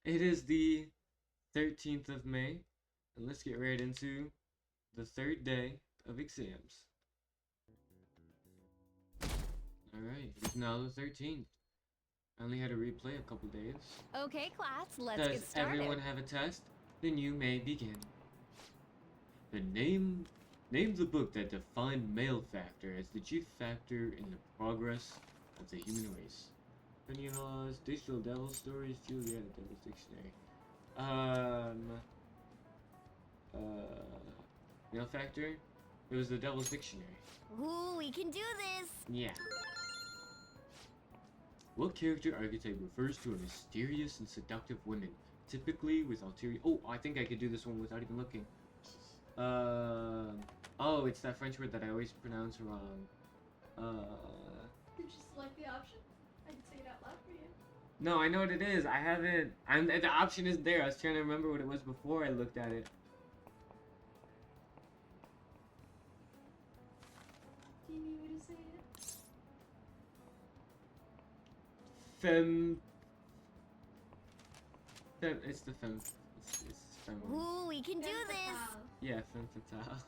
It is the 13th of May, and let's get right into the third day of exams. Alright, it's now the 13th. I only had to replay a couple days. Okay, class, let's Does get started. everyone have a test? Then you may begin. The name the book that defined male factor as the chief factor in the progress of the human race. Opinion laws, digital devil stories, Juliet, Devil's Dictionary. Male factor? It was the Devil's Dictionary. Ooh, we can do this. Yeah. What character archetype refers to a mysterious and seductive woman, typically with ulterior? Oh, I think I could do this one without even looking. Oh, it's that French word that I always pronounce wrong. You just select the option. I can say it out loud for you. No, I know what it is. I haven't. The option is there. I was trying to remember what it was before I looked at it. Do you need me to say it? Femme. It's the femme. It's femme. Ooh, we can do this. Yeah, femme fatale.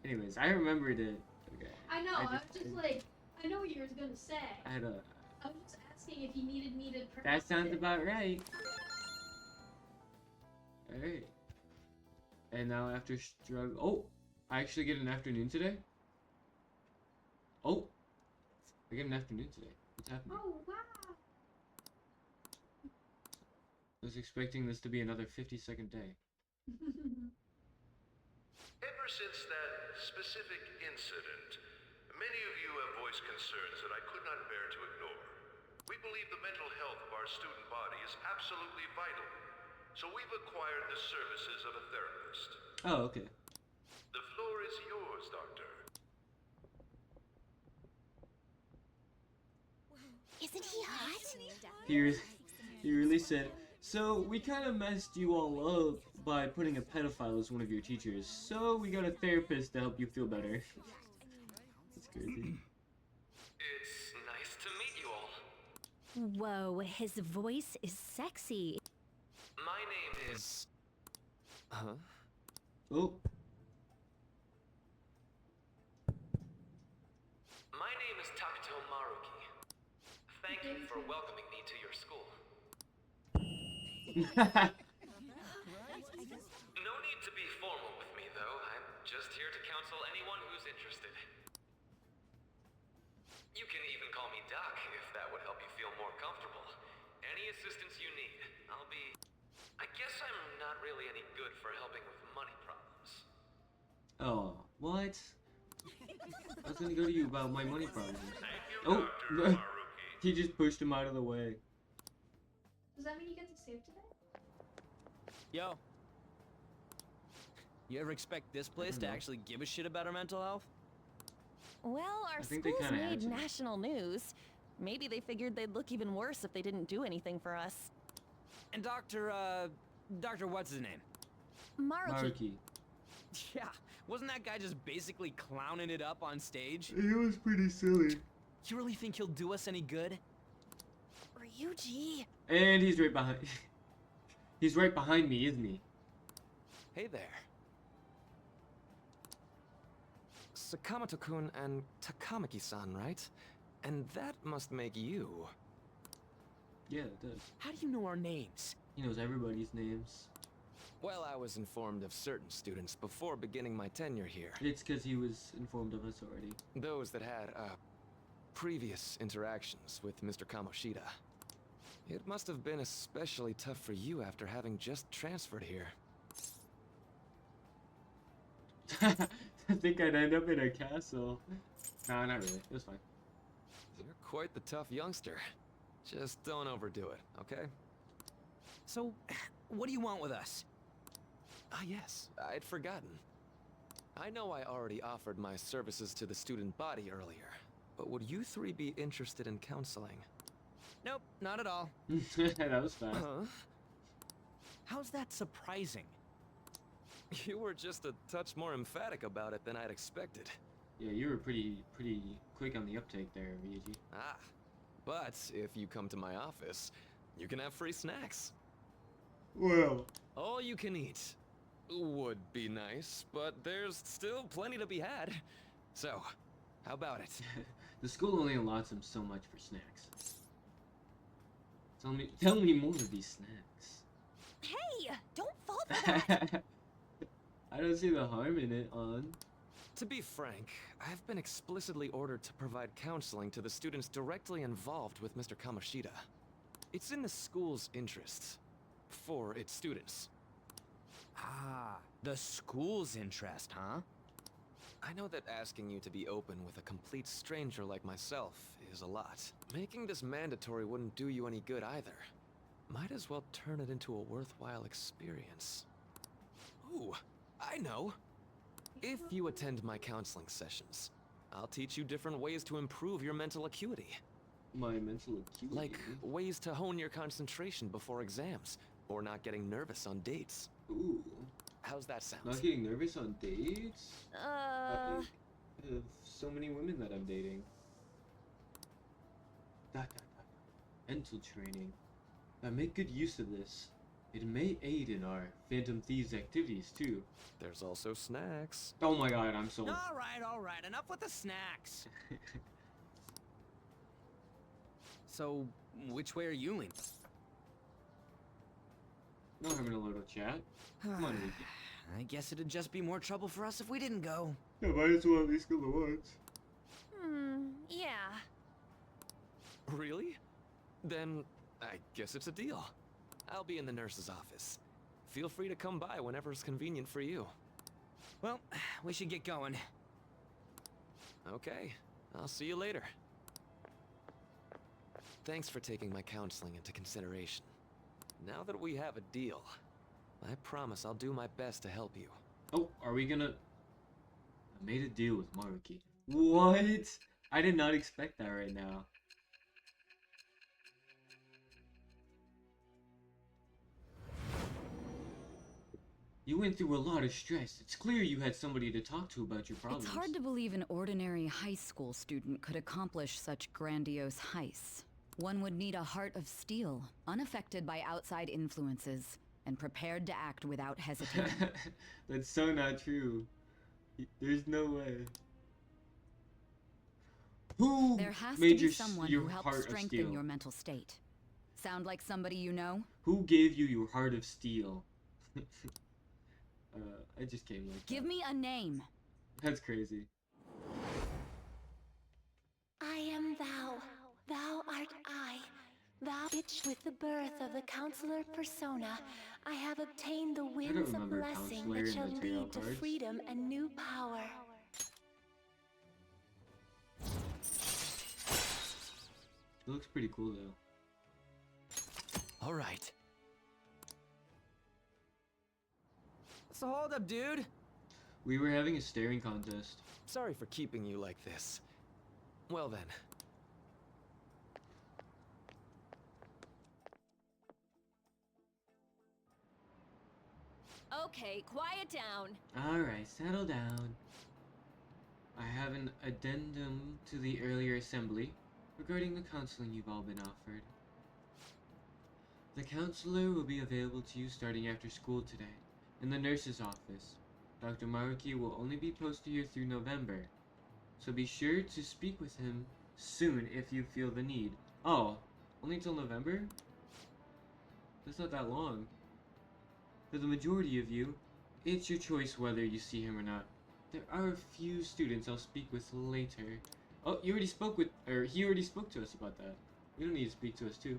Anyways, I remembered it. Okay. I know. I was just like, I know what you were gonna say. I was just asking if you needed me to pronounce That sounds it. about right. Alright. And now after struggle. Oh! I actually get an afternoon today? Oh! I get an afternoon today. What's happening? Oh wow! I was expecting this to be another 50-second day. Ever since that specific incident, many of you have voiced concerns that I could not bear to ignore. We believe the mental health of our student body is absolutely vital, so we've acquired the services of a therapist. Oh, okay. The floor is yours, Doctor. Isn't he hot? He really said, so we kind of messed you all up by putting a pedophile as one of your teachers, so we got a therapist to help you feel better. That's crazy. It's nice to meet you all. Whoa, his voice is sexy. My name is... Huh? Oh. My name is Takuto Maruki. Thank you for welcoming me to your school. No need to be formal with me, though. I'm just here to counsel anyone who's interested. You can even call me Doc if that would help you feel more comfortable. Any assistance you need, I'll be... I guess I'm not really any good for helping with money problems. Oh, what? I was gonna go to you about my money problem. Thank you, Oh, Dr. Maruki. he just pushed him out of the way. Does that mean you get to save today? Yo. You ever expect this place to actually give a shit about our mental health? Well, our think they school's kinda had made to. national news. Maybe they figured they'd look even worse if they didn't do anything for us. And Dr. what's his name? Maruki. Maruki. Yeah, wasn't that guy just basically clowning it up on stage? He was pretty silly. You really think he'll do us any good? Ryuji. And he's right behind. He's right behind me, isn't he? Hey there. Sakamoto-kun and Takamaki-san, right? And that must make you. Yeah, it does. How do you know our names? He knows everybody's names. Well, I was informed of certain students before beginning my tenure here. It's because he was informed of us already. Those that had, previous interactions with Mr. Kamoshida. It must have been especially tough for you after having just transferred here. I think I'd end up in a castle. No, not really. It was fine. You're quite the tough youngster. Just don't overdo it, okay? So, what do you want with us? Ah, yes, I'd forgotten. I know I already offered my services to the student body earlier, but would you three be interested in counseling? Nope, not at all. That was fast. Huh? How's that surprising? You were just a touch more emphatic about it than I'd expected. Yeah, you were pretty quick on the uptake there, Ryuji. Ah, but if you come to my office, You can have free snacks. Well. All you can eat. Would be nice, but there's still plenty to be had. So, how about it? The school only allots him so much for snacks. Tell me more of these snacks. Hey, don't fall for that. I don't see the harm in it, On. To be frank, I've been explicitly ordered to provide counseling to the students directly involved with Mr. Kamoshida. It's in the school's interests. For its students. Ah, the school's interest, huh? I know that asking you to be open with a complete stranger like myself is a lot. Making this mandatory wouldn't do you any good either. Might as well turn it into a worthwhile experience. Ooh, I know. If you attend my counseling sessions, I'll teach you different ways to improve your mental acuity. My mental acuity? Like ways to hone your concentration before exams, or not getting nervous on dates. Ooh. How's that sound? Not getting nervous on dates? I have so many women that I'm dating. Mental training. I make good use of this. It may aid in our Phantom Thieves activities too. There's also snacks. Oh my god, I'm sold. All right, enough with the snacks. So, which way are you leaning? No harm in a little chat. Come on, Ricky. I guess it'd just be more trouble for us if we didn't go. Yeah, might as well at least go to once. Yeah. Really? Then, I guess it's a deal. I'll be in the nurse's office. Feel free to come by whenever it's convenient for you. Well, we should get going. Okay, I'll see you later. Thanks for taking my counseling into consideration. Now that we have a deal, I promise I'll do my best to help you. Oh, are we gonna... I made a deal with Maruki. What? I did not expect that right now. You went through a lot of stress. It's clear you had somebody to talk to about your problems. It's hard to believe an ordinary high school student could accomplish such grandiose heists. One would need a heart of steel, unaffected by outside influences, and prepared to act without hesitating. That's so not true. There's no way. Who There has made to be someone your who helps heart of strengthen steel? your mental state. Sound like somebody you know? Who gave you your heart of steel? I just came like Give that. me a name. That's crazy. I am thou, thou art I. Thou itch with the birth of the counselor persona. I have obtained the winds of remember blessing counselor that in shall the tarot lead to cards. freedom and new power. It looks pretty cool though. All right. What's the holdup, dude? We were having a staring contest. Sorry for keeping you like this. Well then. Okay, quiet down. Alright, settle down. I have an addendum to the earlier assembly regarding the counseling you've all been offered. The counselor will be available to you starting after school today, in the nurse's office. Dr. Maruki will only be posted here through November, so be sure to speak with him soon if you feel the need. Oh, only till November? That's not that long. For the majority of you, it's your choice whether you see him or not. There are a few students I'll speak with later. Oh, he already spoke to us about that. We don't need to speak to us too.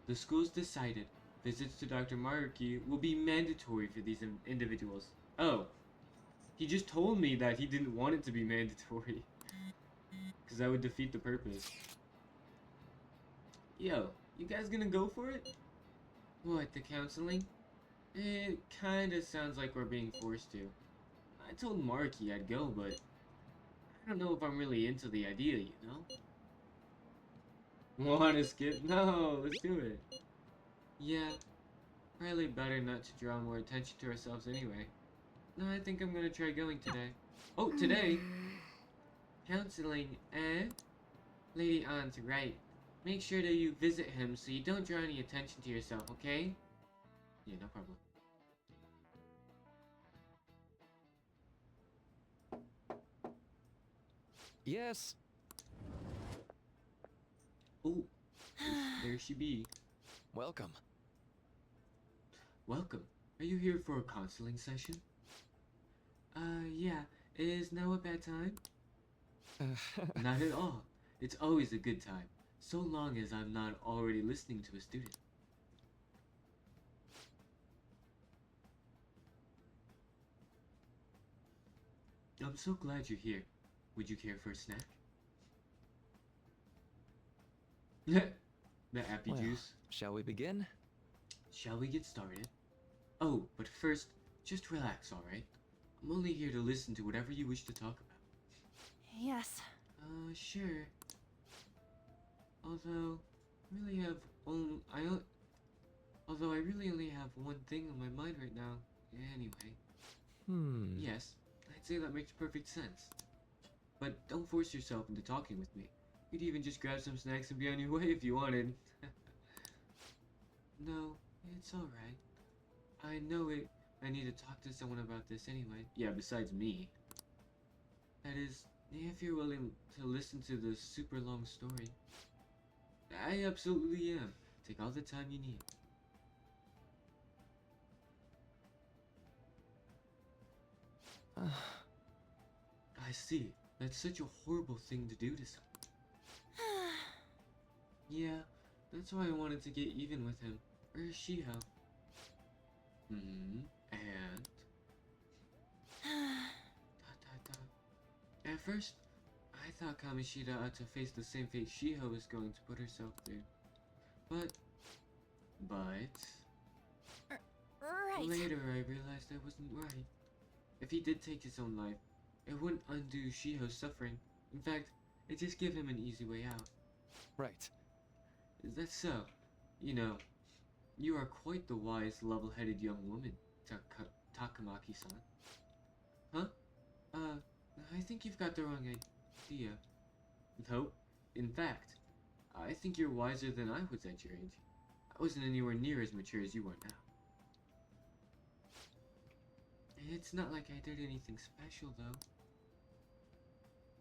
The school's decided visits to Dr. Maruki will be mandatory for these individuals. Oh, he just told me that he didn't want it to be mandatory. Because that would defeat the purpose. Yo, you guys gonna go for it? What, the counseling? It kinda sounds like we're being forced to. I told Maruki I'd go, but I don't know if I'm really into the idea, you know? Wanna skip? No, let's do it. Yeah, probably better not to draw more attention to ourselves anyway. No, I think I'm gonna try going today. Oh, today? Counseling, eh? Lady Ann's right. make sure that you visit him so you don't draw any attention to yourself, okay? Yeah, no problem. Yes. Oh, there she be. Welcome. Welcome. Are you here for a counseling session? Yeah. Is now a bad time? Not at all. It's always a good time, so long as I'm not already listening to a student. I'm so glad you're here. Would you care for a snack? The appy Well, juice. shall we begin? Shall we get started? Oh, but first, just relax, alright? I'm only here to listen to whatever you wish to talk about. Yes. Sure. Although, I really only have one thing on my mind right now. Anyway. Yes, I'd say that makes perfect sense. But don't force yourself into talking with me. You'd even just grab some snacks and be on your way if you wanted. No, it's alright. I know it. I need to talk to someone about this anyway. Yeah, besides me. That is, if you're willing to listen to the super long story. I absolutely am. Take all the time you need. I see. That's such a horrible thing to do to someone. Yeah, that's why I wanted to get even with him. Where's Shiho? And... At first, I thought Kamishita ought to face the same fate Shiho was going to put herself through. But... Right. Later I realized I wasn't right. If he did take his own life, it wouldn't undo Shiho's suffering. In fact, it just gave him an easy way out. Right. Is that so? You know, you are quite the wise, level-headed young woman, Takamaki-san. Huh? I think you've got the wrong idea. Nope. In fact, I think you're wiser than I was at your age. I wasn't anywhere near as mature as you are now. It's not like I did anything special, though.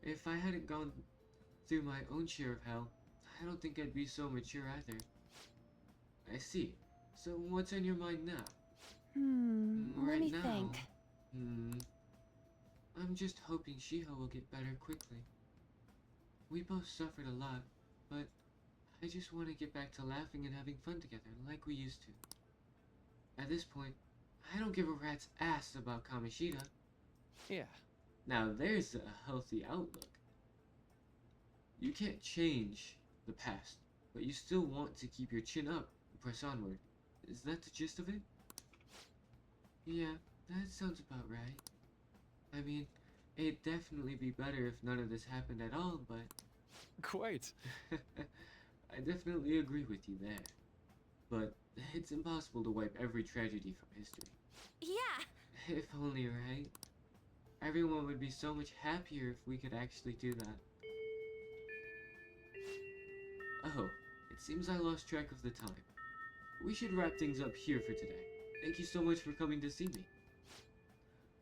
If I hadn't gone through my own share of hell, I don't think I'd be so mature either. I see. So what's on your mind now? Let me think. I'm just hoping Shiho will get better quickly. We both suffered a lot, but I just want to get back to laughing and having fun together like we used to. At this point, I don't give a rat's ass about Kamishita. Yeah. Now there's a healthy outlook. You can't change the past, but you still want to keep your chin up and press onward. Is that the gist of it? Yeah, that sounds about right. I mean, it'd definitely be better if none of this happened at all, but... Quite. I definitely agree with you there. But it's impossible to wipe every tragedy from history. Yeah. If only, right? Everyone would be so much happier if we could actually do that. Oh, it seems I lost track of the time. We should wrap things up here for today. Thank you so much for coming to see me.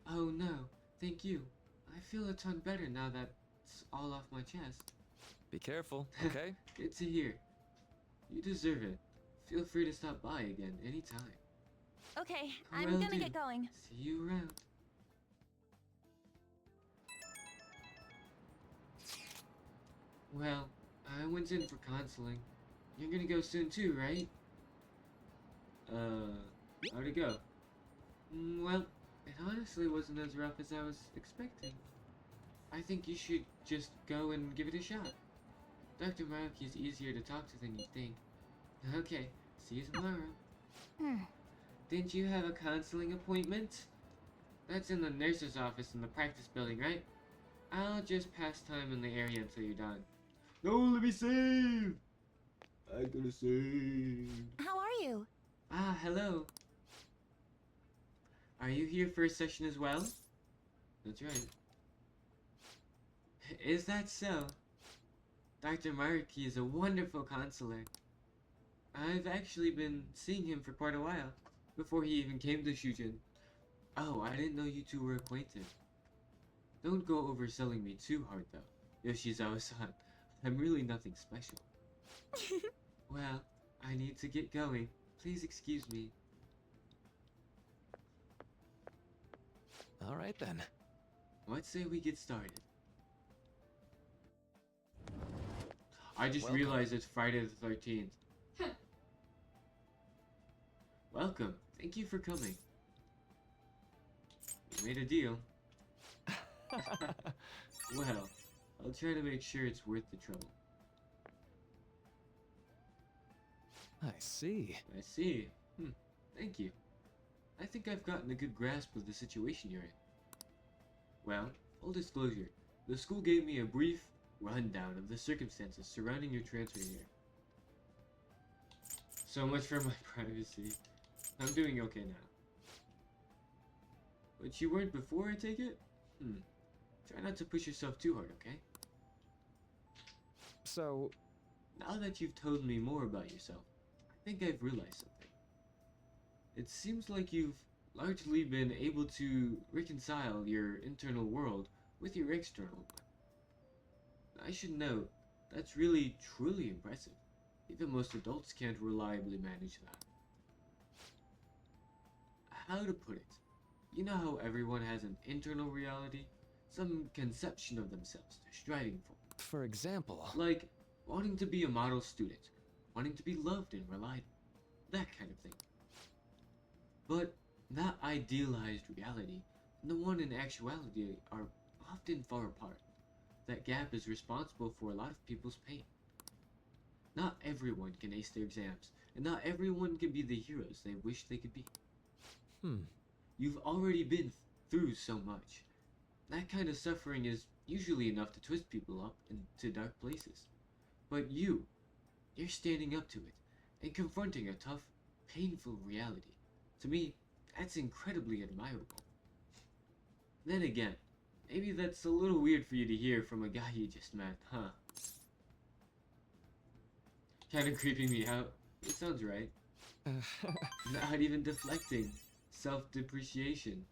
Oh no, thank you. I feel a ton better now that it's all off my chest. Be careful, okay? Good to hear. You deserve it. Feel free to stop by again anytime. Okay, I'm Will gonna do. get going. See you around. Well, I went in for counseling. You're gonna go soon too, right? How'd it go? Well, it honestly wasn't as rough as I was expecting. I think you should just go and give it a shot. Dr. Maruki is easier to talk to than you think. Okay, see you tomorrow. Didn't you have a counseling appointment? That's in the nurse's office in the practice building, right? I'll just pass time in the area until you're done. No, let me save! I gotta save. How are you? Ah, hello. Are you here for a session as well? That's right. Is that so? Dr. Maruki is a wonderful counselor. I've actually been seeing him for quite a while, before he even came to Shujin. Oh, I didn't know you two were acquainted. Don't go overselling me too hard, though, Yoshizawa-san. I'm really nothing special. Well, I need to get going. Please excuse me. All right then. What say we get started? I just Welcome. realized it's Friday the 13th. Welcome. Thank you for coming. We made a deal. Well, I'll try to make sure it's worth the trouble. I see. I see. Thank you. I think I've gotten a good grasp of the situation you're in. Well, full disclosure, the school gave me a brief rundown of the circumstances surrounding your transfer here. So much for my privacy. I'm doing okay now. But you weren't before, I take it? Try not to push yourself too hard, okay? So, Now that you've told me more about yourself, I think I've realized something. It seems like you've largely been able to reconcile your internal world with your external one. I should note, that's really truly impressive. Even most adults can't reliably manage that. How to put it? You know how everyone has an internal reality? Some conception of themselves they're striving for. for example, Like wanting to be a model student, wanting to be loved and relied on, that kind of thing. But that idealized reality and the one in actuality are often far apart. That gap is responsible for a lot of people's pain. Not everyone can ace their exams, and not everyone can be the heroes they wish they could be. You've already been through so much. That kind of suffering is usually enough to twist people up into dark places. But you're standing up to it, and confronting a tough, painful reality. To me, that's incredibly admirable. Then again, maybe that's a little weird for you to hear from a guy you just met, huh? Kinda creeping me out. It sounds right. Not even deflecting. Self-depreciation.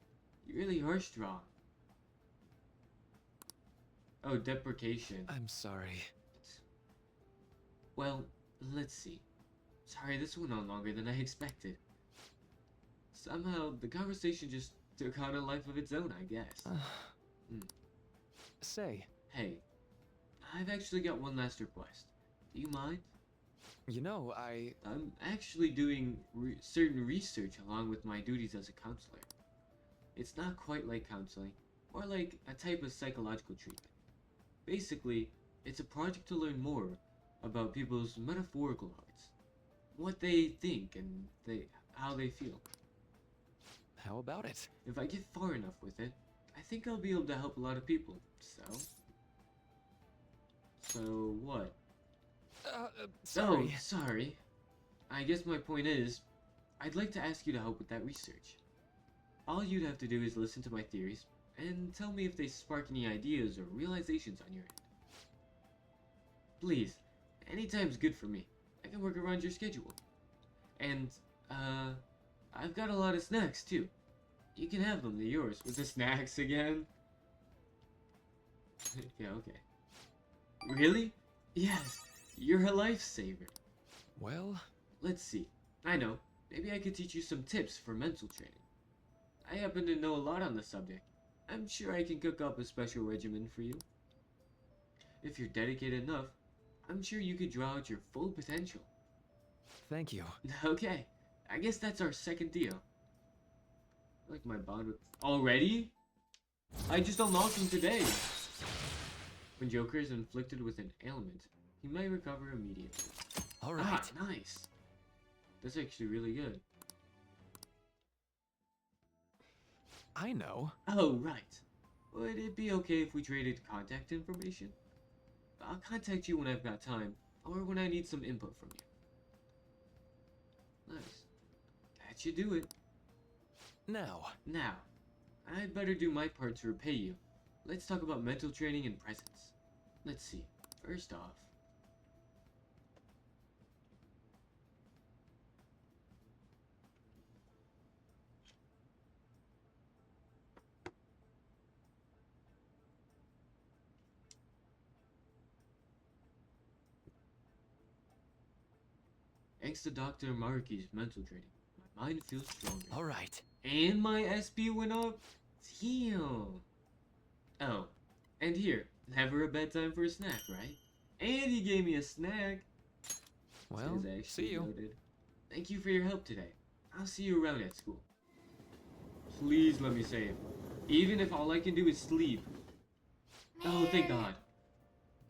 You really are strong. Oh, deprecation. I'm sorry. Well, let's see. Sorry, this went on longer than I expected. Somehow, the conversation just took on a life of its own, I guess. Say, Hey, I've actually got one last request. Do you mind? you know, I'm actually doing certain research along with my duties as a counselor. It's not quite like counseling, more like a type of psychological treatment. Basically, it's a project to learn more about people's metaphorical hearts, what they think and how they feel. how about it? If I get far enough with it, I think I'll be able to help a lot of people. So what? Sorry. Oh, sorry. I guess my point is, I'd like to ask you to help with that research. All you'd have to do is listen to my theories, and tell me if they spark any ideas or realizations on your end. Please, anytime's good for me. I can work around your schedule. And, I've got a lot of snacks, too. You can have them, they're yours. With the snacks again? Yeah, okay. Really? Yes, you're a lifesaver. Well, Let's see. I know. Maybe I could teach you some tips for mental training. I happen to know a lot on the subject. I'm sure I can cook up a special regimen for you. If you're dedicated enough, I'm sure you could draw out your full potential. thank you. Okay, I guess that's our second deal. I like my bond with... Already? I just unlocked him today. When Joker is inflicted with an ailment, he may recover immediately. All right. Ah, nice. That's actually really good. I know. Oh, right. Would it be okay if we traded contact information? I'll contact you when I've got time, or when I need some input from you. Nice. That should do it. Now, Now, I'd better do my part to repay you. Let's talk about mental training and presence. Let's see. First off, Thanks to Dr. Maruki's mental training, my mind feels stronger. Alright. And my SP went up? Damn. Oh, and here, never a bad time for a snack, right? And he gave me a snack. Well, Says see actually you. noted. Thank you for your help today. I'll see you around at school. Please let me save. Even if all I can do is sleep. Oh, thank God.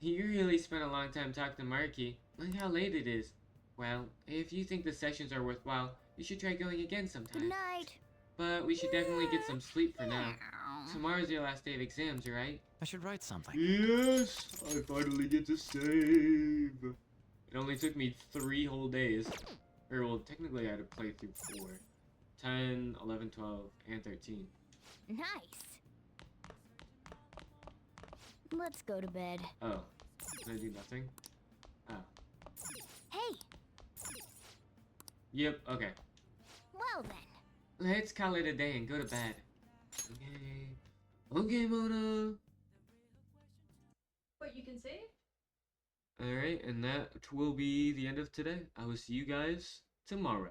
You really spent a long time talking to Maruki. Look how late it is. Well, if you think the sessions are worthwhile, you should try going again sometime. Good night. But we should definitely get some sleep for now. Tomorrow's your last day of exams, right? I should write something. Yes! I finally get to save! It only took me 3 whole days. Or, well, technically I had to play through 4. 10, 11, 12, and 13. Nice. Let's go to bed. Oh. Can I do nothing? Oh. Hey, Yep, okay. well then. Let's call it a day and go to bed. Okay. Okay, Mona! What, you can save? Alright, and that will be the end of today. I will see you guys tomorrow.